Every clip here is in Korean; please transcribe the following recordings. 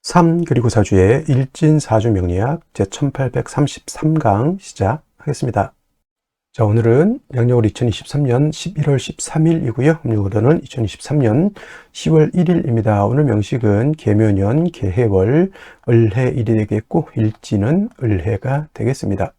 3 그리고 4주의 일진사주 명리학 제1833강 시작하겠습니다. 자, 오늘은 양력으로 2023년 11월 13일이고요. 음력으로는 2023년 10월 1일입니다. 오늘 명식은 계묘년 계해월 을해일이 되겠고 일진은 을해가 되겠습니다.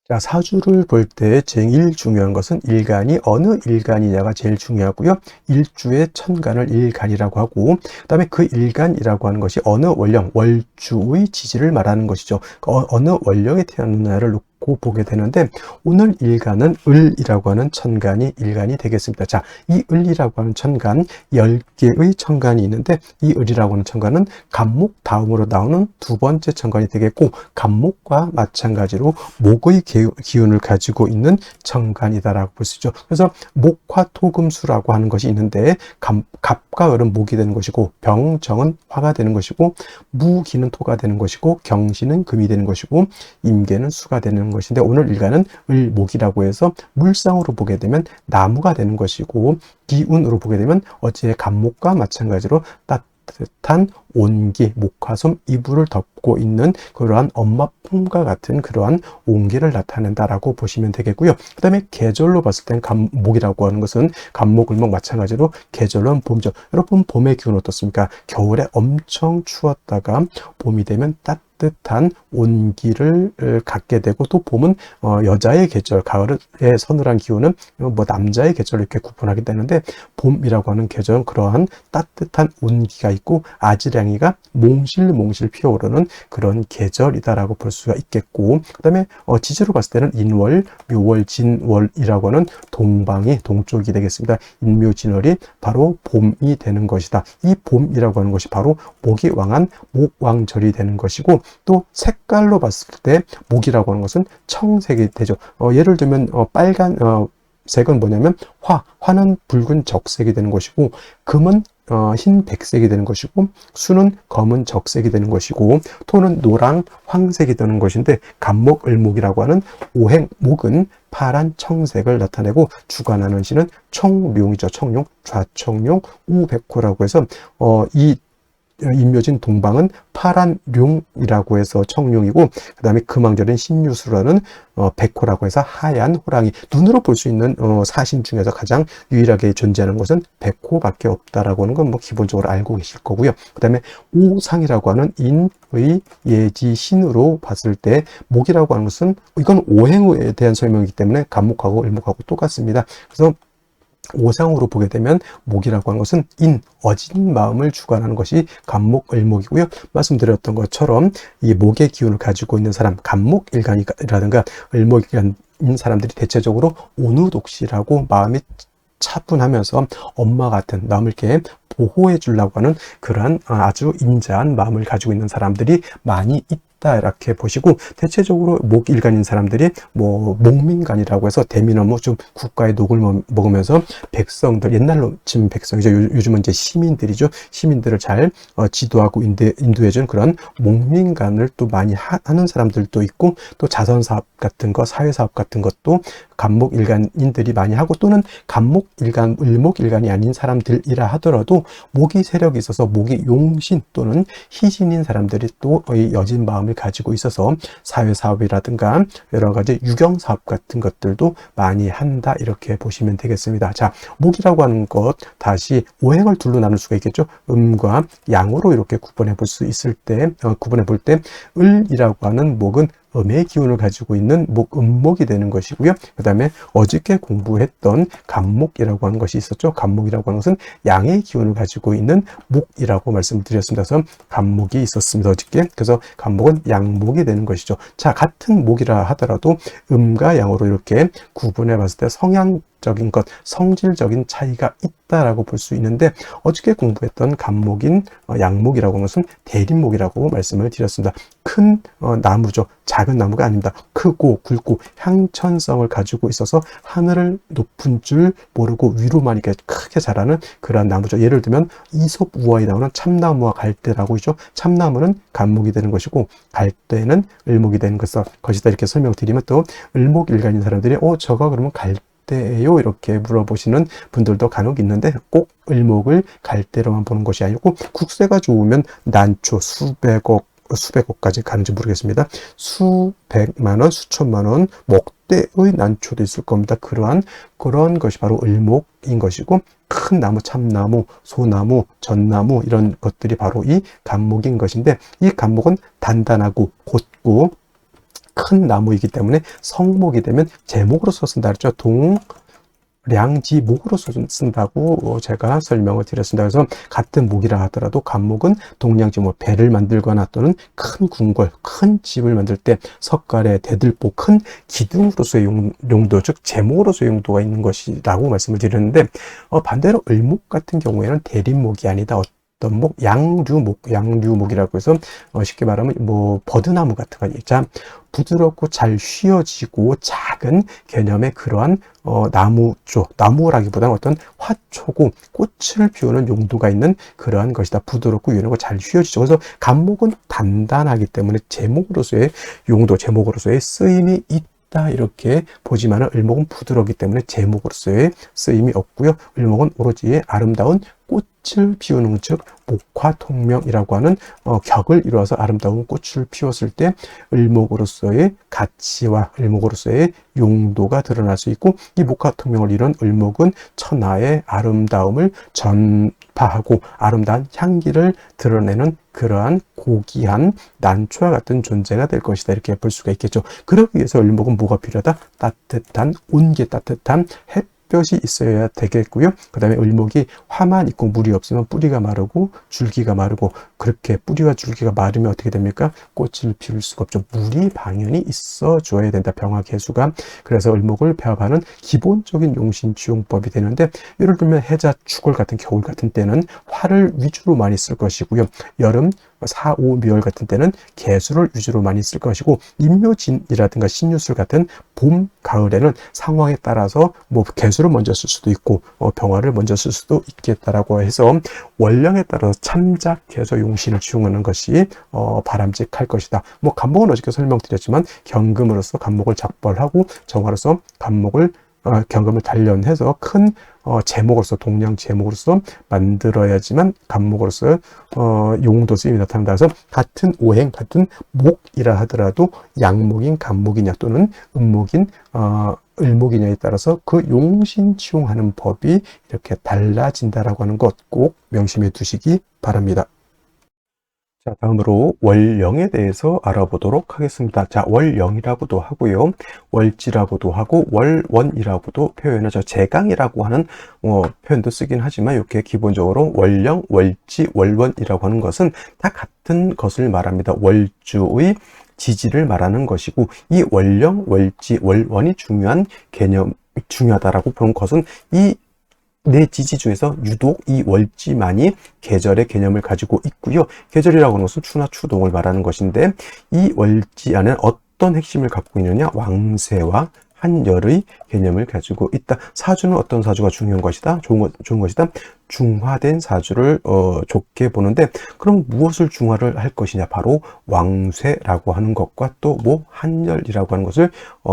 자, 사주를 볼 때 제일 중요한 것은 일간이 어느 일간이냐가 제일 중요하고요. 일주의 천간을 일간이라고 하고, 그 다음에 그 일간이라고 하는 것이 어느 월령, 월주의 지지를 말하는 것이죠. 어느 월령에 태어났느냐를 놓고 보게 되는데, 오늘 일간은 을이라고 하는 천간이 일간이 되겠습니다. 자, 이 을이라고 하는 천간, 10개의 천간이 있는데, 이 을이라고 하는 천간은 간목 다음으로 나오는 두 번째 천간이 되겠고, 간목과 마찬가지로 목의 기운을 가지고 있는 천간이다라고 볼 수 있죠. 그래서 목화토금수라고 하는 것이 있는데, 갑과 을은 목이 되는 것이고, 병정은 화가 되는 것이고, 무기는 토가 되는 것이고, 경신은 금이 되는 것이고, 임계는 수가 되는 것인데, 오늘 일간은 을목이라고 해서 물상으로 보게 되면 나무가 되는 것이고, 기운으로 보게 되면 어찌의 간목과 마찬가지로 따뜻한 온기, 목화솜, 이불을 덮고 있는 그러한 엄마 품과 같은 그러한 온기를 나타낸다라고 보시면 되겠고요. 그 다음에 계절로 봤을 땐 간목이라고 하는 것은 간목, 을목 마찬가지로 계절은 봄이죠. 여러분 봄의 기운 어떻습니까? 겨울에 엄청 추웠다가 봄이 되면 따뜻한 온기를 갖게 되고, 또 봄은 여자의 계절, 가을의 서늘한 기운은 남자의 계절로 이렇게 구분하게 되는데, 봄이라고 하는 계절은 그러한 따뜻한 온기가 있고 아지랑이가 몽실몽실 피어오르는 그런 계절이다라고 볼 수가 있겠고, 그 다음에 지지로 봤을 때는 인월, 묘월, 진월이라고 하는 동방이 동쪽이 되겠습니다. 인묘진월이 바로 봄이 되는 것이다. 이 봄이라고 하는 것이 바로 목이 왕한 목왕절이 되는 것이고, 또 색깔로 봤을 때 목이라고 하는 것은 청색이 되죠. 예를 들면 빨간 색은 뭐냐면 화는 붉은 적색이 되는 것이고, 금은 흰 백색이 되는 것이고, 수는 검은 적색이 되는 것이고, 토는 노랑 황색이 되는 것인데, 간목 을목이라고 하는 오행목은 파란 청색을 나타내고, 주관하는 신은 청룡이죠. 청룡, 좌청룡, 우백호라고 해서 이 인묘진 동방은 파란 룡이라고 해서 청룡이고, 그 다음에 금왕절인 신유수라는 백호라고 해서 하얀 호랑이. 눈으로 볼 수 있는 사신 중에서 가장 유일하게 존재하는 것은 백호밖에 없다라고 하는 건 기본적으로 알고 계실 거고요. 그 다음에 오상이라고 하는 인의 예지 신으로 봤을 때 목이라고 하는 것은, 이건 오행에 대한 설명이기 때문에 간목하고 을목하고 똑같습니다. 그래서 오상으로 보게 되면 목이라고 하는 것은 어진 마음을 주관하는 것이 간목, 을목이고요. 말씀드렸던 것처럼 이 목의 기운을 가지고 있는 사람, 간목 일간이라든가 을목 일간인 사람들이 대체적으로 온우독실하고 마음이 차분하면서 엄마 같은, 남을 이렇게 보호해 주려고 하는 그러한 아주 인자한 마음을 가지고 있는 사람들이 많이 있다, 이렇게 보시고, 대체적으로 목일간인 사람들이 목민간이라고 해서 대미나무 좀 국가의 녹을 먹으면서 백성들, 옛날로 치면 백성이죠. 요즘은 이제 시민들이죠. 시민들을 잘 지도하고 인도해준 그런 목민간을 또 많이 하는 사람들도 있고, 또 자선사업 같은 거, 사회사업 같은 것도 간목 일간인들이 많이 하고, 또는 간목 일간, 을목 일간이 아닌 사람들이라 하더라도 목이 세력이 있어서 목이 용신 또는 희신인 사람들이 또 여진 마음을 가지고 있어서 사회사업이라든가 여러 가지 유경사업 같은 것들도 많이 한다, 이렇게 보시면 되겠습니다. 자, 목이라고 하는 것, 다시 오행을 둘로 나눌 수가 있겠죠. 음과 양으로 이렇게 구분해 볼 수 있을 때, 구분해 볼 때 을이라고 하는 목은 음의 기운을 가지고 있는 음목이 되는 것이고요. 그 다음에 어저께 공부했던 간목이라고 하는 것이 있었죠. 간목이라고 하는 것은 양의 기운을 가지고 있는 목이라고 말씀드렸습니다. 그래서 간목이 있었습니다, 어저께. 그래서 간목은 양목이 되는 것이죠. 자, 같은 목이라 하더라도 음과 양으로 이렇게 구분해 봤을 때 성향적인 것, 성질적인 차이가 있다라고 볼 수 있는데, 어저께 공부했던 간목인 양목이라고 하는 것은 대립목이라고 말씀을 드렸습니다. 큰 나무죠. 작은 나무가 아닙니다. 크고 굵고 향천성을 가지고 있어서 하늘을 높은 줄 모르고 위로만 이렇게 크게 자라는 그러한 나무죠. 예를 들면 이솝 우화에 나오는 참나무와 갈대라고 있죠. 참나무는 간목이 되는 것이고, 갈대는 을목이 되는 것이다, 이렇게 설명드리면, 또 을목 일간인 사람들이 저거 그러면 갈대 때예요? 이렇게 물어보시는 분들도 간혹 있는데 꼭 을목을 갈대로만 보는 것이 아니고 국세가 좋으면 난초 수백억까지 가는지 모르겠습니다. 수백만 원, 수천만 원, 목대의 난초도 있을 겁니다. 그런 것이 바로 을목인 것이고, 큰 나무, 참나무, 소나무, 전나무 이런 것들이 바로 이 간목인 것인데, 이 간목은 단단하고 곧고 큰 나무이기 때문에 성목이 되면 제목으로서 쓴다 그랬죠. 동량지목으로서 쓴다고 제가 설명을 드렸습니다. 그래서 같은 목이라 하더라도 간목은 동량지, 배를 만들거나 또는 큰 궁궐, 큰 집을 만들 때 석가래, 대들보, 큰 기둥으로서의 용도, 즉 제목으로서의 용도가 있는 것이라고 말씀을 드렸는데, 반대로 을목 같은 경우에는 대립목이 아니다. 어떤 목, 양류목이라고 해서 쉽게 말하면 버드나무 같은 거 참 부드럽고 잘 휘어지고 작은 개념의 그러한 나무라기보다는 어떤 화초고 꽃을 피우는 용도가 있는 그러한 것이다. 부드럽고 유연하고 잘 휘어지죠. 그래서 간목은 단단하기 때문에 제목으로서의 용도, 제목으로서의 쓰임이 있다. 이렇게 보지만은 을목은 부드럽기 때문에 제목으로서의 쓰임이 없고요. 을목은 오로지 아름다운 꽃을 피우는, 즉 목화통명이라고 하는 격을 이루어서 아름다운 꽃을 피웠을 때 을목으로서의 가치와 을목으로서의 용도가 드러날 수 있고, 이 목화통명을 이룬 을목은 천하의 아름다움을 전파하고 아름다운 향기를 드러내는 그러한 고귀한 난초와 같은 존재가 될 것이다. 이렇게 볼 수가 있겠죠. 그러기 위해서 을목은 뭐가 필요하다? 따뜻한, 온기 따뜻한 햇볕이 있어야 되겠고요. 그 다음에 을목이 화만 있고 물이 없으면 뿌리가 마르고 줄기가 마르고, 그렇게 뿌리와 줄기가 마르면 어떻게 됩니까? 꽃을 피울 수가 없죠. 물이 방연히 있어 줘야 된다. 병화개수가. 그래서 을목을 배합하는 기본적인 용신지용법이 되는데, 예를 들면 해자, 축월 같은 겨울 같은 때는 화를 위주로 많이 쓸 것이고요. 여름, 사오미월 같은 때는 개수를 위주로 많이 쓸 것이고, 임묘진이라든가 신유술 같은 봄, 가을에는 상황에 따라서 개수를 먼저 쓸 수도 있고 병화를 먼저 쓸 수도 있겠다라고 해서 원령에 따라서 참작, 개수, 용신을 지용하는 것이 바람직할 것이다. 간목은 어저께 설명드렸지만 경금으로서 간목을 작벌하고 정화로서 간목을 경금을 단련해서 큰 제목으로서, 동량 제목으로서 만들어야지만 간목으로서 용도 쓰임이 나타난다. 그래서 같은 오행, 같은 목이라 하더라도 양목인 간목이냐 또는 음목인 을목이냐에 따라서 그 용신치용하는 법이 이렇게 달라진다라고 하는 것 꼭 명심해 두시기 바랍니다. 자, 다음으로 월령에 대해서 알아보도록 하겠습니다. 자, 월령이라고도 하고요, 월지라고도 하고, 월원이라고도 표현하죠. 제강이라고 하는 표현도 쓰긴 하지만, 이렇게 기본적으로 월령, 월지, 월원이라고 하는 것은 다 같은 것을 말합니다. 월주의 지지를 말하는 것이고, 이 월령, 월지, 월원이 중요하다라고 보는 것은 이 네 지지 중에서 유독 이 월지만이 계절의 개념을 가지고 있고요. 계절이라고 하는 것은 추나 추동을 말하는 것인데, 이 월지 안에 어떤 핵심을 갖고 있느냐? 왕세와 한열의 개념을 가지고 있다. 사주는 어떤 사주가 중요한 것이다? 좋은 것이다. 중화된 사주를 좋게 보는데, 그럼 무엇을 중화를 할 것이냐? 바로 왕쇠라고 하는 것과 또 한열이라고 하는 것을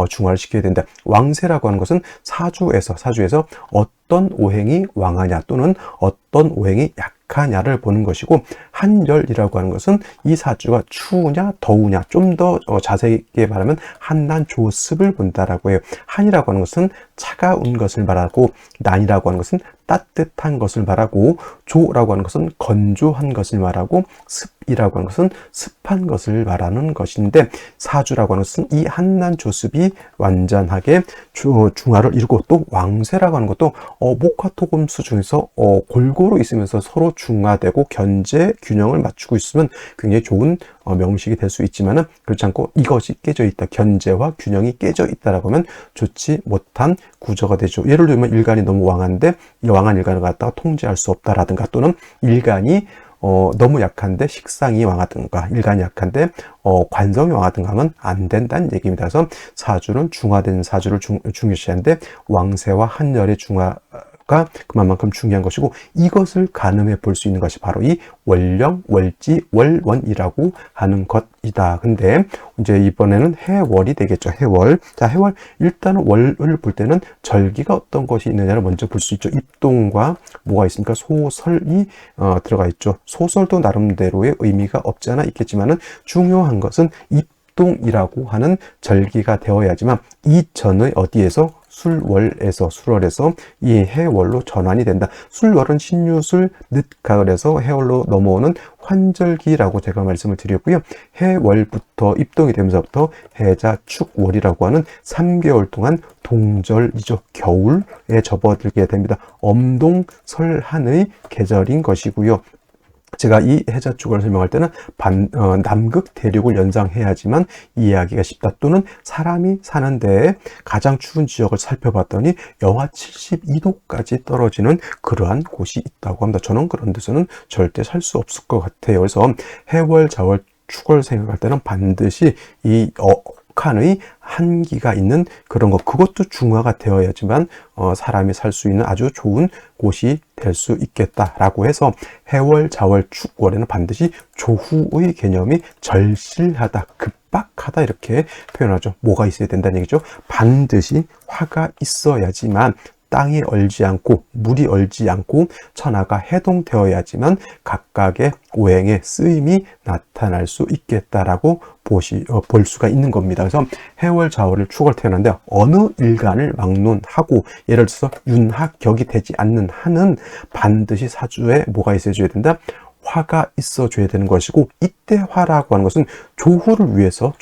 중화를 시켜야 된다. 왕쇠라고 하는 것은 사주에서 어떤 오행이 왕하냐 또는 어떤 오행이 약하냐를 보는 것이고, 한열이라고 하는 것은 이 사주가 추우냐 더우냐, 좀 더 자세하게 말하면 한난 조습을 본다라고 해요. 한이라고 하는 것은 차가운 것을 말하고, 난이라고 하는 것은 따뜻한 것을 말하고, 조라고 하는 것은 건조한 것을 말하고, 습이라고 하는 것은 습한 것을 말하는 것인데, 사주라고 하는 것은 이 한난 조습이 완전하게 중화를 이루고, 또 왕쇠라고 하는 것도 목화토금수 중에서 골고루 있으면서 서로 중화되고 견제 균형을 맞추고 있으면 굉장히 좋은 명식이 될 수 있지만은, 그렇지 않고 이것이 깨져 있다, 견제와 균형이 깨져 있다라고 하면 좋지 못한 구조가 되죠. 예를 들면 일간이 너무 왕한데 이 왕한 일간을 갖다가 통제할 수 없다라든가, 또는 일간이 너무 약한데 식상이 왕하든가, 일간이 약한데 관성이 왕하든가 하면 안 된다는 얘기입니다. 그래서 사주는 중화된 사주를 중요시하는데, 왕세와 한열의 가 그만큼 중요한 것이고, 이것을 가늠해 볼 수 있는 것이 바로 이 월령, 월지, 월원이라고 하는 것이다. 근데 이제 이번에는 해월이 되겠죠. 해월. 자, 해월. 일단은 월을 볼 때는 절기가 어떤 것이 있느냐를 먼저 볼 수 있죠. 입동과 뭐가 있습니까? 소설이 들어가 있죠. 소설도 나름대로의 의미가 없지 않아 있겠지만은 중요한 것은 입동이라고 하는 절기가 되어야지만 이 전의 어디에서 술월에서 이 해월로 전환이 된다. 술월은 신유술 늦가을에서 해월로 넘어오는 환절기라고 제가 말씀을 드렸고요. 해월부터 입동이 되면서부터 해자 축월이라고 하는 3개월 동안 동절이죠. 겨울에 접어들게 됩니다. 엄동설한의 계절인 것이고요. 제가 이 해자축을 설명할 때는 남극 대륙을 연상해야지만 이해하기가 쉽다. 또는 사람이 사는 데에 가장 추운 지역을 살펴봤더니 영하 72도까지 떨어지는 그러한 곳이 있다고 합니다. 저는 그런 데서는 절대 살 수 없을 것 같아요. 그래서 해월, 자월, 축을 생각할 때는 반드시 이 극한의 한기가 있는 그런 것, 그것도 중화가 되어야지만 사람이 살 수 있는 아주 좋은 곳이 될 수 있겠다라고 해서 해월, 자월, 축월에는 반드시 조후의 개념이 절실하다, 급박하다 이렇게 표현하죠. 뭐가 있어야 된다는 얘기죠. 반드시 화가 있어야지만 땅이 얼지 않고 물이 얼지 않고 천하가 해동되어야지만 각각의 오행의 쓰임이 나타날 수 있겠다라고 볼 수가 있는 겁니다. 그래서 해월, 자월을 축을 태어났는데 어느 일간을 막론하고, 예를 들어서 윤학격이 되지 않는 한은 반드시 사주에 뭐가 있어줘야 된다? 화가 있어줘야 되는 것이고, 이때 화라고 하는 것은 조후를 위해서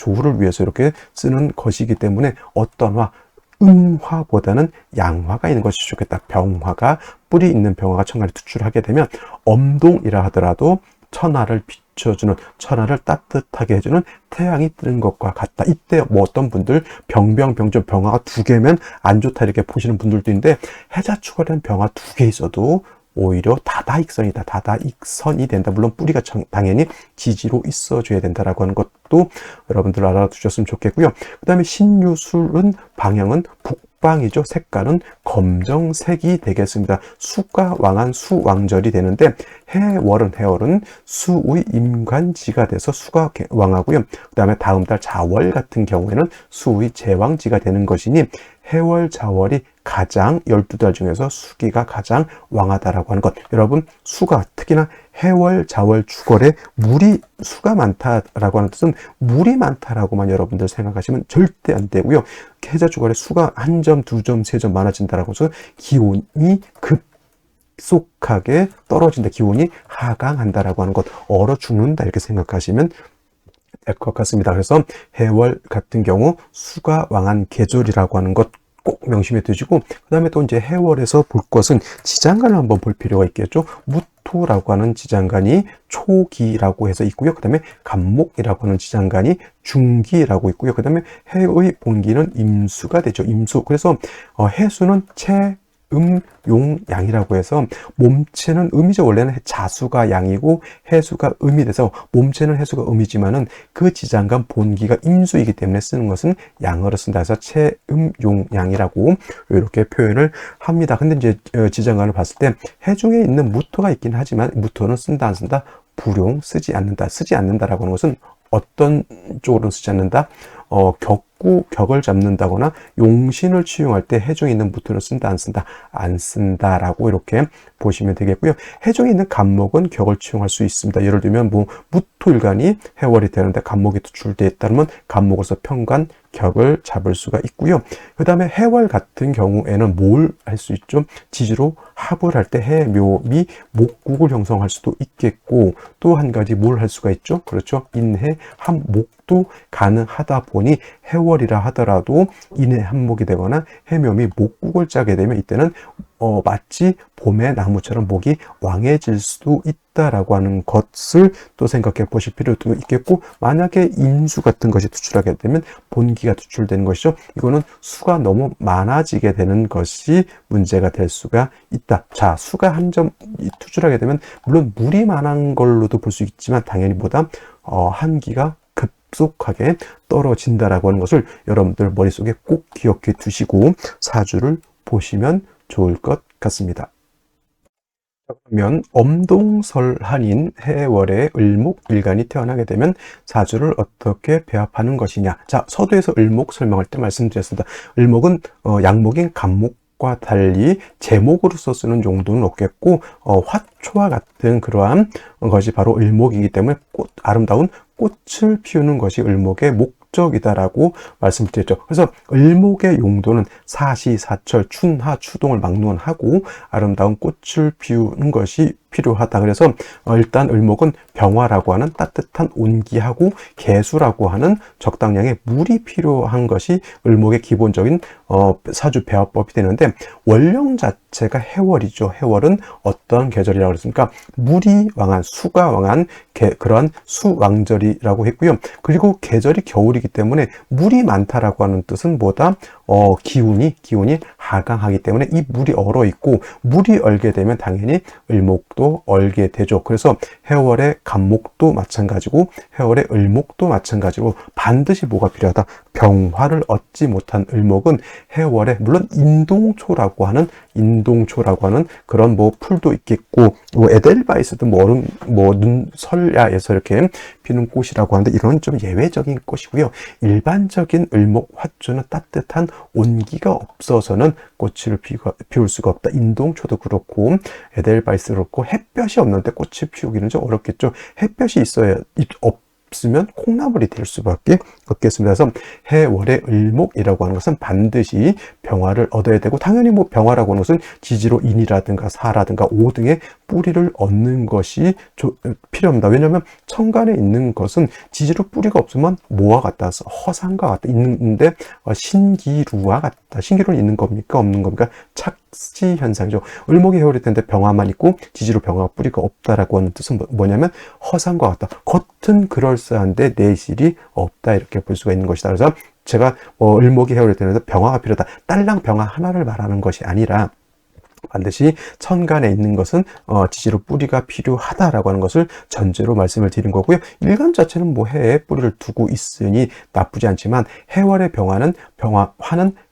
이렇게 쓰는 것이기 때문에 어떤 화, 음화보다는 양화가 있는 것이 좋겠다. 병화가, 뿌리 있는 병화가 천간에 투출하게 되면 엄동이라 하더라도 천하를 비춰주는, 천하를 따뜻하게 해주는 태양이 뜨는 것과 같다. 이때 뭐 어떤 분들 병병병조 병화가 2개면 안 좋다 이렇게 보시는 분들도 있는데, 해자축월에는 병화 2개 있어도 오히려 다다익선이다. 다다익선이 된다. 물론 뿌리가 당연히 지지로 있어줘야 된다라고 하는 것도 여러분들 알아두셨으면 좋겠고요. 그 다음에 신유술은 방향은 북방이죠. 색깔은 검정색이 되겠습니다. 수가 왕한 수왕절이 되는데, 해월은 수의 임관지가 돼서 수가 왕하고요. 그 다음에 다음 달 자월 같은 경우에는 수의 제왕지가 되는 것이니, 해월, 자월이 가장 12달 중에서 수기가 가장 왕하다라고 하는 것. 여러분, 수가 특히나 해월, 자월, 축월에 수가 많다라고 하는 뜻은 물이 많다라고만 여러분들 생각하시면 절대 안 되고요. 해자, 축월에 수가 1점, 2점, 3점 많아진다라고 해서 기온이 급속하게 떨어진다, 기온이 하강한다라고 하는 것, 얼어 죽는다 이렇게 생각하시면 될 것 같습니다. 그래서 해월 같은 경우 수가 왕한 계절이라고 하는 것 꼭 명심해 두시고, 그 다음에 또 이제 해월에서 볼 것은 지장간을 한번 볼 필요가 있겠죠. 무토라고 하는 지장간이 초기라고 해서 있고요. 그 다음에 간목이라고 하는 지장간이 중기라고 있고요. 그 다음에 해의 본기는 임수가 되죠. 임수. 그래서 해수는 용, 양이라고 해서 몸체는 음이죠. 원래는 자수가 양이고 해수가 음이 돼서 몸체는 해수가 음이지만은 그 지장간 본기가 임수이기 때문에 쓰는 것은 양어로 쓴다 해서 용, 양이라고 이렇게 표현을 합니다. 근데 이제 지장간을 봤을 때 해중에 있는 무토가 있긴 하지만 무토는 쓴다 안 쓴다? 불용, 쓰지 않는다라고 하는 것은 어떤 쪽으로는 쓰지 않는다? 격을 잡는다거나 용신을 치용할 때 해중에 있는 무토를 쓴다 안 쓴다? 안 쓴다라고 이렇게 보시면 되겠고요. 해중에 있는 간목은 격을 치용할 수 있습니다. 예를 들면 뭐 무토일간이 해월이 되는데 간목이 투출되어 있다면 간목으로서 편관, 격을 잡을 수가 있고요. 그 다음에 해월 같은 경우에는 뭘 할 수 있죠? 지지로 합을 할 때 해묘미 목국을 형성할 수도 있겠고, 또 한 가지 뭘 할 수가 있죠? 그렇죠. 인해 합목도 가능하다 보니 해월이라 하더라도 인해 합목이 되거나 해묘미 목국을 짜게 되면 이때는 마치 봄의 나무처럼 목이 왕해질 수도 있다라고 하는 것을 또 생각해 보실 필요도 있겠고, 만약에 임수 같은 것이 투출하게 되면 본기가 투출되는 것이죠. 이거는 수가 너무 많아지게 되는 것이 문제가 될 수가 있다. 자, 수가 한 점 투출하게 되면 물론 물이 많은 걸로도 볼 수 있지만 당연히 보다 한기가 급속하게 떨어진다라고 하는 것을 여러분들 머릿속에 꼭 기억해 두시고 사주를 보시면 좋을 것 같습니다. 그러면 엄동설한인 해월에 을목일간이 태어나게 되면 사주를 어떻게 배합하는 것이냐. 자, 서두에서 을목 설명할 때 말씀드렸습니다. 을목은 양목인 간목과 달리 제목으로서 쓰는 용도는 없겠고 화초와 같은 그러한 것이 바로 을목이기 때문에 아름다운 꽃을 피우는 것이 을목의 목적이다라고 말씀드렸죠. 그래서 을목의 용도는 사시, 사철, 춘하, 추동을 막론하고 아름다운 꽃을 피우는 것이 필요하다. 그래서 일단 을목은 병화라고 하는 따뜻한 온기하고 개수라고 하는 적당량의 물이 필요한 것이 을목의 기본적인 사주 배합법이 되는데, 원령 자체가 해월이죠. 해월은 어떤 계절이라고 그랬습니까? 물이 왕한, 수가 왕한 그러한 수왕절이라고 했고요. 그리고 계절이 겨울이기 때문에 물이 많다라고 하는 뜻은 뭐다? 기운이 하강하기 때문에 이 물이 얼어 있고, 물이 얼게 되면 당연히 을목도 얼게 되죠. 그래서 해월의 간목도 마찬가지고 해월의 을목도 마찬가지로 반드시 뭐가 필요하다? 병화를 얻지 못한 을목은 해월에, 물론 인동초라고 하는 그런 뭐 풀도 있겠고, 뭐 에델바이스도 눈설야에서 이렇게 피는 꽃이라고 하는데, 이런 좀 예외적인 꽃이고요. 일반적인 을목 화초는 따뜻한 온기가 없어서는 꽃을 피울 수가 없다. 인동초도 그렇고 에델바이스도 그렇고 햇볕이 없는데 꽃을 피우기는 좀 어렵겠죠. 햇볕이 없으면 콩나물이 될 수밖에 없겠습니다. 그래서 해월의 을목이라고 하는 것은 반드시 병화를 얻어야 되고, 당연히 뭐 병화라고 하는 것은 지지로 인이라든가 사라든가 오 등의 뿌리를 얻는 것이 필요합니다. 왜냐하면 천간에 있는 것은 지지로 뿌리가 없으면 뭐와 같다? 허상과 같다. 있는데 신기루와 같다. 신기루는 있는 겁니까? 없는 겁니까? 착시 현상이죠. 을목이 해월일 텐데 병화만 있고 지지로 병화가 뿌리가 없다라고 하는 뜻은 뭐냐면 허상과 같다. 겉은 그럴싸한데 내실이 없다, 이렇게 볼 수가 있는 것이다. 그래서 제가 을목이 해월일 때는 병화가 필요하다, 딸랑 병화 하나를 말하는 것이 아니라 반드시 천간에 있는 것은 지지로 뿌리가 필요하다라고 하는 것을 전제로 말씀을 드린 거고요. 일간 자체는 뭐 해에 뿌리를 두고 있으니 나쁘지 않지만, 해월의 병화는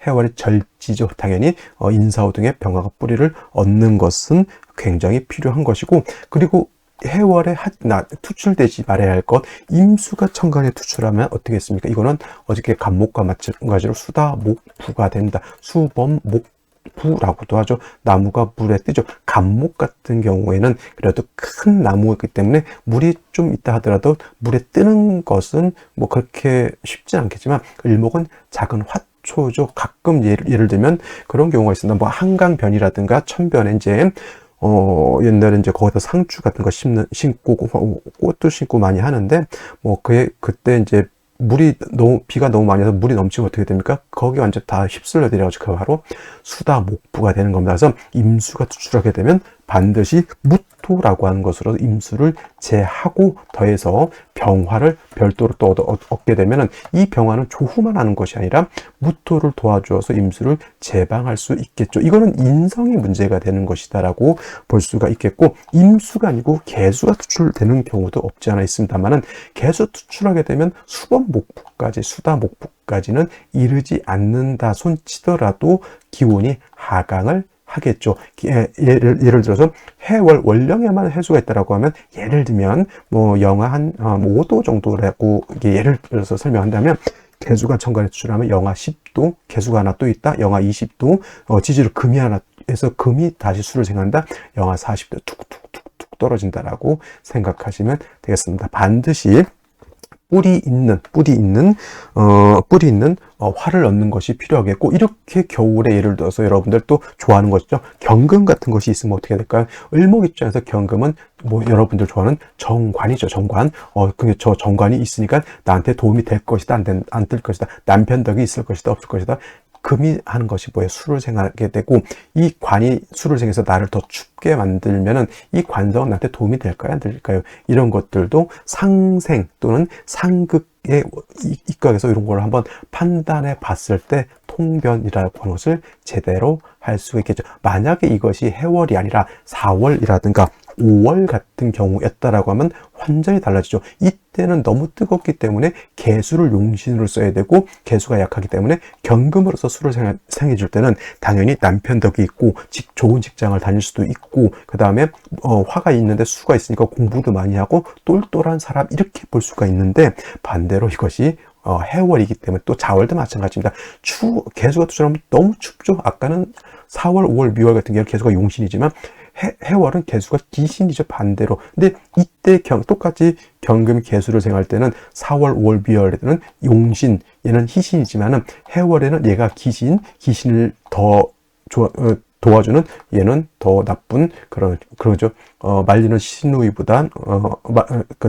해월의 절지죠. 당연히 인사호 등의 병화가 뿌리를 얻는 것은 굉장히 필요한 것이고, 그리고 해월에 투출되지 말아야 할 것, 임수가 천간에 투출하면 어떻게 했습니까? 이거는 어저께 간목과 마찬가지로 수다, 목, 부가 된다. 수범, 목, 부라고도 하죠. 나무가 물에 뜨죠. 간목 같은 경우에는 그래도 큰 나무이기 때문에 물이 좀 있다 하더라도 물에 뜨는 것은 뭐 그렇게 쉽지 않겠지만, 을목은 작은 화초죠. 가끔 예를 들면 그런 경우가 있습니다. 뭐 한강변이라든가 천변에 이제 옛날에 이제 거기다 상추 같은 거 심고 꽃도 심고 많이 하는데, 뭐 그때 이제 비가 너무 많이 와서 물이 넘치면 어떻게 됩니까? 거기 완전 다 휩쓸려 내려가지고 그 바로 수다, 목부가 되는 겁니다. 그래서 임수가 투출하게 되면 반드시 무토라고 하는 것으로 임수를 제하고 더해서 병화를 별도로 또 얻게 되면, 이 병화는 조후만 하는 것이 아니라 무토를 도와주어서 임수를 제방할 수 있겠죠. 이거는 인성의 문제가 되는 것이다라고 볼 수가 있겠고, 임수가 아니고 개수가 투출되는 경우도 없지 않아 있습니다만은, 개수 투출하게 되면 수범 목부까지, 수다 목부까지는 이르지 않는다 손치더라도 기온이 하강을 하겠죠. 예를 들어서 해월 원령에만 해수가 있다라고 하면, 예를 들면 뭐 영하 한 5도 정도라고 예를 들어서 설명한다면, 개수가 천간에 투출하면 영하 10도, 개수가 하나 또 있다, 영하 20도, 지지로 금이 하나 해서 금이 다시 수를 생각한다, 영하 40도 툭툭툭툭 떨어진다라고 생각하시면 되겠습니다. 반드시 뿌리 있는 화를 얻는 것이 필요하겠고, 이렇게 겨울에 예를 들어서 여러분들 또 좋아하는 것이죠. 경금 같은 것이 있으면 어떻게 될까요? 을목 입장에서 경금은 뭐 여러분들 좋아하는 정관이죠. 정관. 그게 저 정관이 있으니까 나한테 도움이 될 것이다, 안 될 것이다, 남편 덕이 있을 것이다, 없을 것이다. 금이 하는 것이 뭐예요? 수를 생하게 되고, 이 관이 수를 생해서 나를 더 춥게 만들면은 이 관성은 나한테 도움이 될까요, 안 될까요? 이런 것들도 상생 또는 상극에 입각해서 이런 걸 한번 판단해 봤을 때 통변이라고 하는 것을 제대로 할 수가 있겠죠. 만약에 이것이 해월이 아니라 4월이라든가 5월 같은 경우였다라고 하면 완전히 달라지죠. 이때는 너무 뜨겁기 때문에 개수를 용신으로 써야 되고 개수가 약하기 때문에 경금으로서 수를 생해 줄 때는 당연히 남편 덕이 있고 좋은 직장을 다닐 수도 있고 그 다음에 화가 있는데 수가 있으니까 공부도 많이 하고 똘똘한 사람 이렇게 볼 수가 있는데 반대로 이것이 해월이기 때문에 또 자월도 마찬가지입니다. 개수가 투철하면 너무 춥죠. 아까는 4월, 5월, 미월 같은 경우는 개수가 용신이지만 해월은 개수가 기신이죠. 반대로. 근데 이때 똑같이 경금 개수를 생할 때는 4월, 5월, 미월에는 용신, 얘는 희신이지만은 해월에는 얘가 기신을 더 도와주는 얘는 더 나쁜 그러죠. 말리는 시누이보단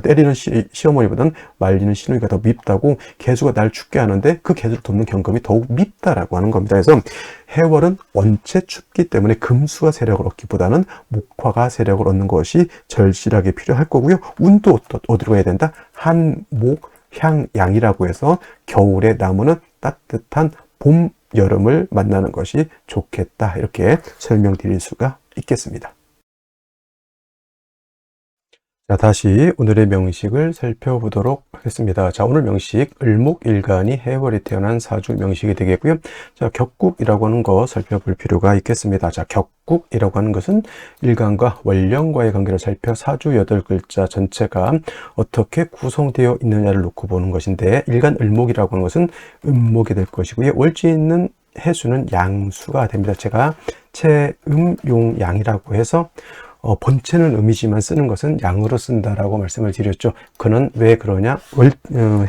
때리는 시어머니보단 말리는 시누이가 더 밉다고 개수가 날 춥게 하는데 그 개수를 돕는 경금이 더욱 밉다라고 하는 겁니다. 그래서 해월은 원체 춥기 때문에 금수가 세력을 얻기보다는 목화가 세력을 얻는 것이 절실하게 필요할 거고요. 운도 어디로 가야 된다? 한목 향양이라고 해서 겨울에 나무는 따뜻한 봄 여름을 만나는 것이 좋겠다 이렇게 설명드릴 수가 있겠습니다. 자, 다시 오늘의 명식을 살펴보도록 하겠습니다. 자, 오늘 명식 을목일간이 해월에 태어난 사주 명식이 되겠고요. 자, 격국이라고 하는 거 살펴볼 필요가 있겠습니다. 자, 격국이라고 하는 것은 일간과 월령과의 관계를 살펴 사주 8글자 전체가 어떻게 구성되어 있느냐를 놓고 보는 것인데 일간 을목이라고 하는 것은 음목이 될 것이고요. 월지 있는 해수는 양수가 됩니다. 제가 채음용양이라고 해서 본체는 음이지만 쓰는 것은 양으로 쓴다라고 말씀을 드렸죠. 그는 왜 그러냐?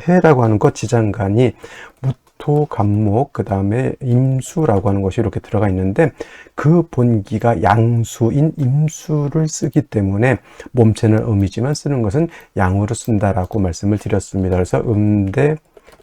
해라고 하는 것 지장간이 무토, 간목, 그 다음에 임수라고 하는 것이 이렇게 들어가 있는데 그 본기가 양수인 임수를 쓰기 때문에 몸체는 음이지만 쓰는 것은 양으로 쓴다라고 말씀을 드렸습니다. 그래서 음대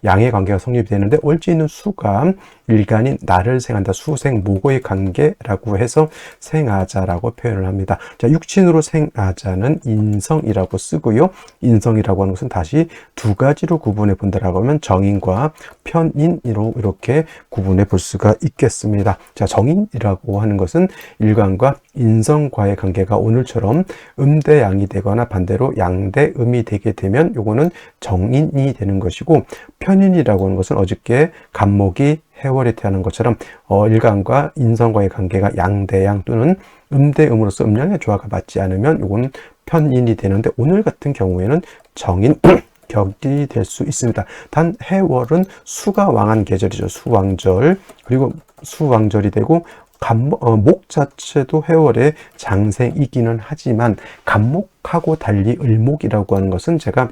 양의 관계가 성립이 되는데 월지 있는 수가 일간인 나를 생한다. 수생 모고의 관계라고 해서 생아자라고 표현을 합니다. 자, 육친으로 생아자는 인성이라고 쓰고요. 인성이라고 하는 것은 다시 두 가지로 구분해 본다라고 하면 정인과 편인으로 이렇게 구분해 볼 수가 있겠습니다. 자, 정인이라고 하는 것은 일간과 인성과의 관계가 오늘처럼 음대 양이 되거나 반대로 양대 음이 되게 되면 요거는 정인이 되는 것이고 편인이라고 하는 것은 어저께 간목이 해월에 태어난 것처럼 일간과 인성과의 관계가 양대양 또는 음대음으로서 음양의 조화가 맞지 않으면 요거는 편인이 되는데 오늘 같은 경우에는 정인 격이 될 수 있습니다. 단 해월은 수가 왕한 계절이죠. 수왕절 그리고 수왕절이 되고 목 자체도 해월의 장생이기는 하지만 간목하고 달리 을목이라고 하는 것은 제가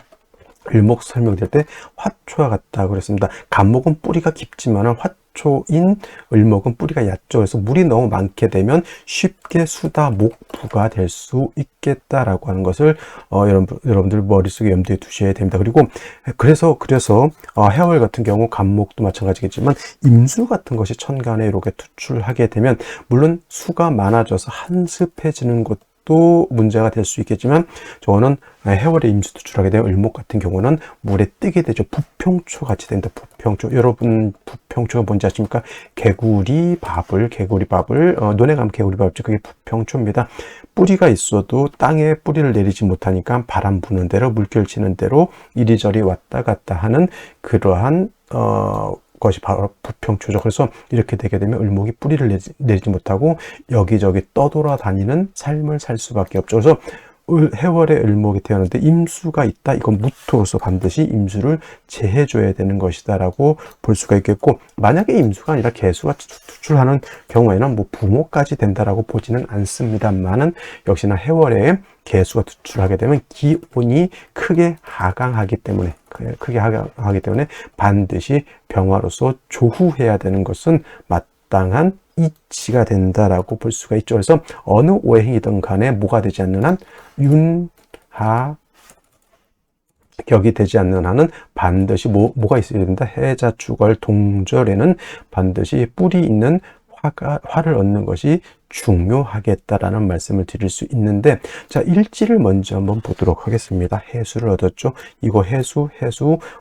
을목 설명드릴 때 화초와 같다고 그랬습니다. 간목은 뿌리가 깊지만 화초인 을목은 뿌리가 얕죠. 그래서 물이 너무 많게 되면 쉽게 수다 목부가 될 수 있겠다라고 하는 것을 여러분들 머릿속에 염두에 두셔야 됩니다. 그리고 그래서 해월 같은 경우 간목도 마찬가지겠지만 임수 같은 것이 천간에 이렇게 투출하게 되면 물론 수가 많아져서 한습해지는 것도 문제가 될 수 있겠지만 저는 해월에 임수 투출하게 되면 을목 같은 경우는 물에 뜨게 되죠. 부평초 같이 된다. 부평초. 여러분 부평초가 뭔지 아십니까? 개구리밥을 논에 가면 개구리밥이죠. 그게 부평초입니다. 뿌리가 있어도 땅에 뿌리를 내리지 못하니까 바람 부는 대로 물결 치는 대로 이리저리 왔다 갔다 하는 그러한 것이 바로 부평초죠. 그래서 이렇게 되게 되면 을목이 뿌리를 내리지 못하고 여기저기 떠돌아다니는 삶을 살 수밖에 없죠. 그래서 해월에 을목이 태어났는데 임수가 있다. 이건 무토로서 반드시 임수를 제해줘야 되는 것이다 라고 볼 수가 있겠고 만약에 임수가 아니라 개수가 투출하는 경우에는 뭐 부모까지 된다라고 보지는 않습니다만은 역시나 해월에 개수가 투출하게 되면 기온이 크게 하강하기 때문에 반드시 병화로서 조후해야 되는 것은 마땅한 이치가 된다라고 볼 수가 있죠. 그래서 어느 오행이든 간에 뭐가 되지 않는 한 윤하 격이 되지 않는 한은 반드시 뭐가 있어야 된다. 해자축월 동절에는 반드시 뿌리 있는 화를 얻는 것이 중요하겠다라는 말씀을 드릴 수 있는데 자 일지를 먼저 한번 보도록 하겠습니다. 해수를 얻었죠. 이거 해수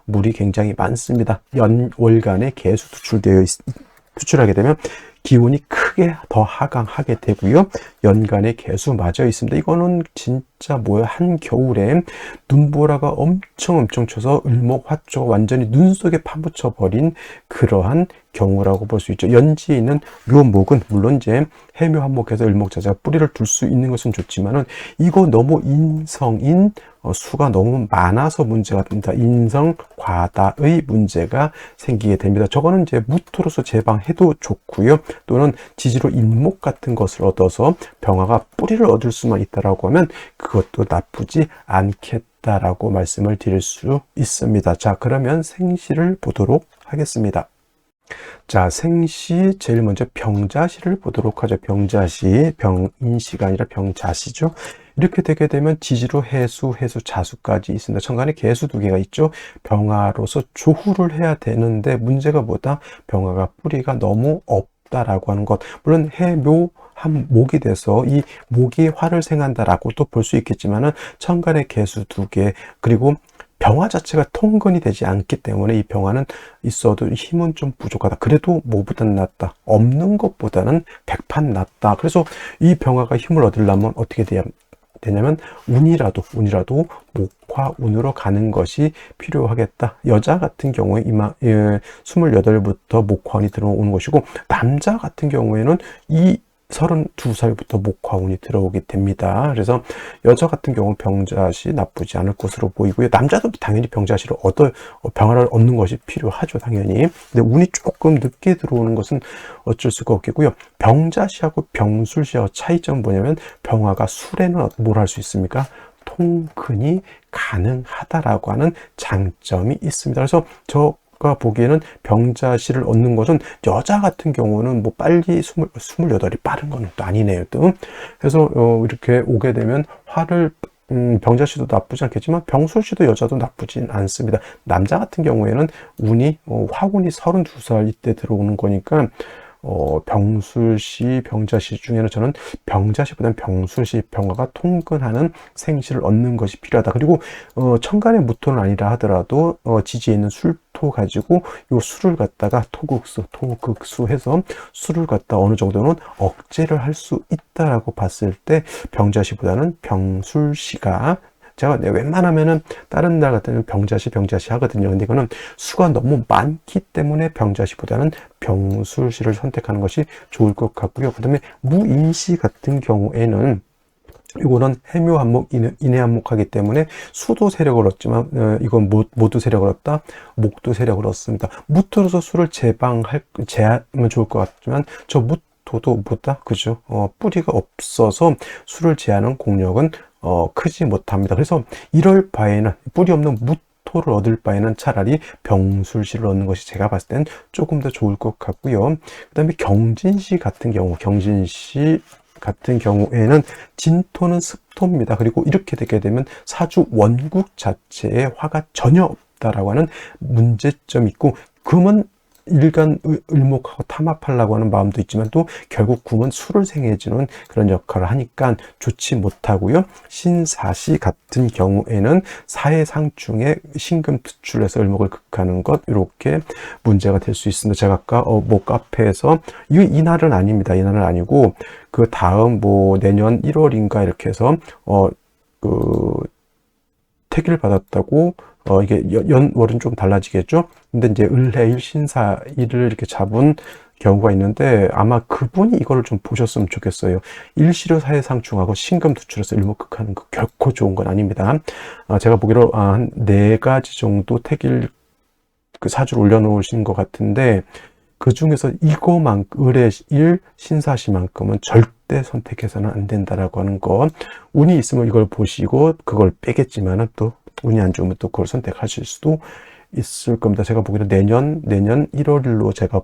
물이 굉장히 많습니다. 월간에 개수 투출하게 되면 기운이 크게 더 하강하게 되고요. 연간에 개수 맞아 있습니다. 이거는 진짜 뭐야, 한겨울에 눈보라가 엄청 쳐서 을목화초가 완전히 눈 속에 파묻혀 버린 그러한 경우라고 볼 수 있죠. 연지에 있는 묘목은 물론 이제 해묘한목해서 을목자재가 뿌리를 둘 수 있는 것은 좋지만은 이거 너무 인성인 수가 너무 많아서 문제가 됩니다. 인성 과다의 문제가 생기게 됩니다. 저거는 이제 무토로서 제방해도 좋고요. 또는 지지로 인목 같은 것을 얻어서 병화가 뿌리를 얻을 수만 있다라고 하면 그것도 나쁘지 않겠다라고 말씀을 드릴 수 있습니다. 자, 그러면 생시를 보도록 하겠습니다. 자, 생시 제일 먼저 병자시를 보도록 하죠. 병자시, 병인시가 아니라 병자시죠. 이렇게 되게 되면 지지로 해수, 자수까지 있습니다. 천간에 개수 2개가 있죠. 병화로서 조후를 해야 되는데 문제가 뭐다? 병화가 뿌리가 너무 없다라고 하는 것. 물론 해묘 한 목이 돼서 이 목이 화를 생한다라고 또 볼 수 있겠지만은 천간에 개수 2개, 그리고 병화 자체가 통근이 되지 않기 때문에 이 병화는 있어도 힘은 좀 부족하다. 그래도 뭐보다는 낫다. 없는 것보다는 백판 낫다. 그래서 이 병화가 힘을 얻으려면 어떻게 되냐면 운이라도 목화운으로 가는 것이 필요하겠다. 여자 같은 경우에 28부터 목화운이 들어오는 것이고, 남자 같은 경우에는 이 32살부터 목화운이 들어오게 됩니다. 그래서 여자 같은 경우는 병자시 나쁘지 않을 것으로 보이고요. 남자도 당연히 병자시를 병화를 얻는 것이 필요하죠, 당연히. 근데 운이 조금 늦게 들어오는 것은 어쩔 수가 없겠고요. 병자시하고 병술시하고 차이점은 뭐냐면, 병화가 술에는 뭘 할 수 있습니까? 통근이 가능하다라고 하는 장점이 있습니다. 그래서 가 보기에는 병자시를 얻는 것은 여자 같은 경우는 뭐 빨리 28이 빠른 건 또 아니네요. 또 그래서 이렇게 오게 되면 화를 병자시도 나쁘지 않겠지만 병술시도 여자도 나쁘진 않습니다. 남자 같은 경우에는 운이 화운이 32살 이때 들어오는 거니까 병술시, 병자시 중에는 저는 병자시보다는 병술시, 병화가 통근하는 생시를 얻는 것이 필요하다. 그리고 천간의 무토는 아니라 하더라도 지지에 있는 술토 가지고 요 술을 갖다가 토극수 해서 술을 갖다 어느 정도는 억제를 할 수 있다라고 봤을 때 병자시보다는 병술시가, 제가 웬만하면은 다른 날 같은 병자시 하거든요. 근데 이거는 수가 너무 많기 때문에 병자시보다는 병술시를 선택하는 것이 좋을 것 같고요. 그 다음에 무인시 같은 경우에는 이거는 해묘한목, 인해한목하기 때문에 수도 세력을 얻지만 이건 모두 세력을 얻다, 목도 세력을 얻습니다. 무토로서 수를 제하면 좋을 것 같지만 저 무토도 뭐다? 그죠? 뿌리가 없어서 수를 제하는 공력은 크지 못합니다. 그래서 이럴 바에는, 뿌리 없는 무토를 얻을 바에는 차라리 병술시를 얻는 것이 제가 봤을 땐 조금 더 좋을 것 같고요. 그 다음에 경진시 같은 경우에는 진토는 습토입니다. 그리고 이렇게 되게 되면 사주 원국 자체에 화가 전혀 없다라고 하는 문제점이 있고, 금은 일간 을목하고 탐합하려고 하는 마음도 있지만 또 결국 금은 술을 생해주는 그런 역할을 하니까 좋지 못하고요. 신사시 같은 경우에는 사해상충에 신금 투출해서 을목을 극하는 것, 이렇게 문제가 될 수 있습니다. 제가 아까 목 카페에서 이날은 아닙니다. 이날은 아니고 그 다음 뭐 내년 1월인가 이렇게 해서 택일 받았다고, 이게 연월은 좀 달라지겠죠? 근데 이제 을해일 신사일을 이렇게 잡은 경우가 있는데 아마 그분이 이거를 좀 보셨으면 좋겠어요. 일시로 사해상충하고 신금 투출해서 일목극하는 거 결코 좋은 건 아닙니다. 제가 보기로 한 4가지 정도 택일 그 사주를 올려놓으신 것 같은데, 그 중에서 을해일 신사시만큼은 절대 선택해서는 안 된다라고 하는 것. 운이 있으면 이걸 보시고 그걸 빼겠지만은 또 운이 안 좋으면 또 그걸 선택하실 수도 있을 겁니다. 제가 보기로 내년 1월일로 제가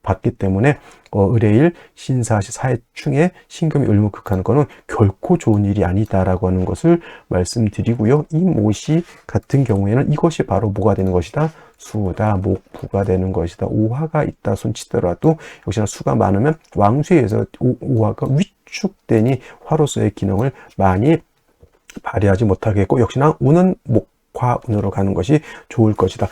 봤기 때문에 을해일 신사시 사해충에 신금이 을목극하는 거는 결코 좋은 일이 아니다라고 하는 것을 말씀드리고요. 이 모시 같은 경우에는 이것이 바로 뭐가 되는 것이다? 수다, 목부가 되는 것이다. 오화가 있다 손치더라도 역시나 수가 많으면 왕수에서 오화가 위축되니 화로서의 기능을 많이 발휘하지 못하겠고, 역시나 운은 과운으로 가는 것이 좋을 것이다.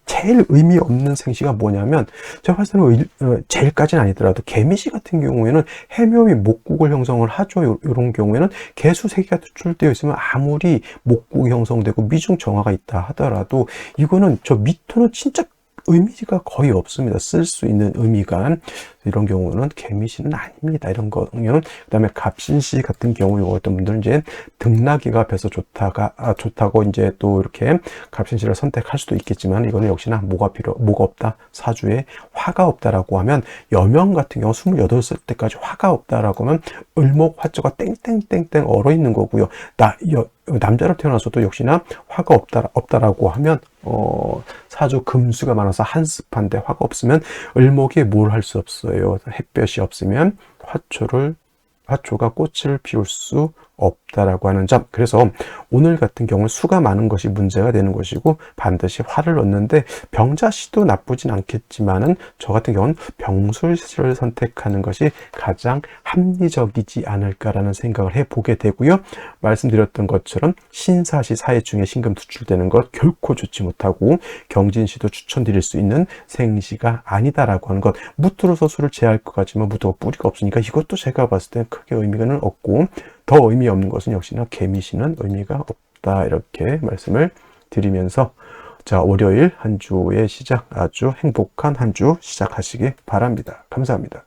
제일 의미 없는 생시가 뭐냐면, 제가 봤을 때는 제일까지는 아니더라도 개미시 같은 경우에는 해묘이 목국을 형성을 하죠. 이런 경우에는 개수 3개가 투출되어 있으면 아무리 목국이 형성되고 미중 정화가 있다 하더라도 이거는 저 미토는 진짜 의미가 거의 없습니다. 쓸 수 있는 의미가. 이런 경우는 개미시는 아닙니다. 이런 경우는. 그 다음에 갑신시 같은 경우, 어떤 분들은 이제 등나기가 벼서 좋다고 이제 또 이렇게 갑신시를 선택할 수도 있겠지만, 이거는 역시나 뭐가 없다. 사주에 화가 없다라고 하면, 여명 같은 경우 28살 때까지 화가 없다라고 하면, 을목 화조가 땡땡땡땡 얼어 있는 거고요. 남자로 태어나서도 역시나 화가 없다라고 하면, 사주 금수가 많아서 한습한데 화가 없으면 을목이 뭘 할 수 없어요. 햇볕이 없으면 화초가 꽃을 피울 수 없다라고 하는 점. 그래서 오늘 같은 경우는 수가 많은 것이 문제가 되는 것이고, 반드시 화를 넣는데, 병자시도 나쁘진 않겠지만은 저 같은 경우는 병술시를 선택하는 것이 가장 합리적이지 않을까라는 생각을 해보게 되고요. 말씀드렸던 것처럼 신사시 사해중에 신금 투출되는 것 결코 좋지 못하고, 경진시도 추천드릴 수 있는 생시가 아니다라고 하는 것. 무토로서 수를 제할 것 같지만 무토가 뿌리가 없으니까 이것도 제가 봤을 때 크게 의미는 없고, 더 의미 없는 것은 역시나 개미시는 의미가 없다, 이렇게 말씀을 드리면서, 자, 월요일 한 주의 시작, 아주 행복한 한 주 시작하시기 바랍니다. 감사합니다.